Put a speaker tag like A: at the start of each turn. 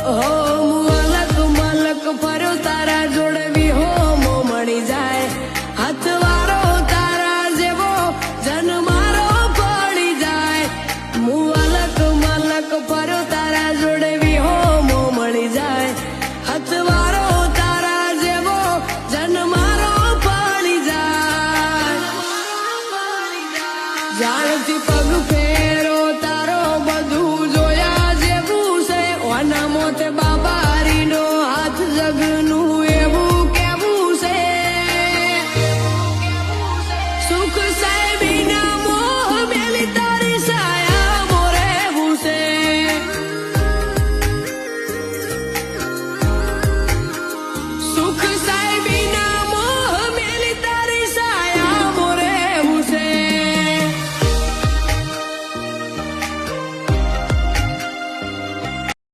A: મલક મલક ફર્યો તારા જોડે વિહોમો મળી જાય હાથવારો તારા જેવો જન મારો પડી જાય મલક મલક ફર્યો તારા જોડે વિહોમો મળી જાય હાથવારો તારા જેવો જન મારો પડી જાય જાણથી પગ ફેરો તારો બધું જોયા જેવું છે ઓના મોતે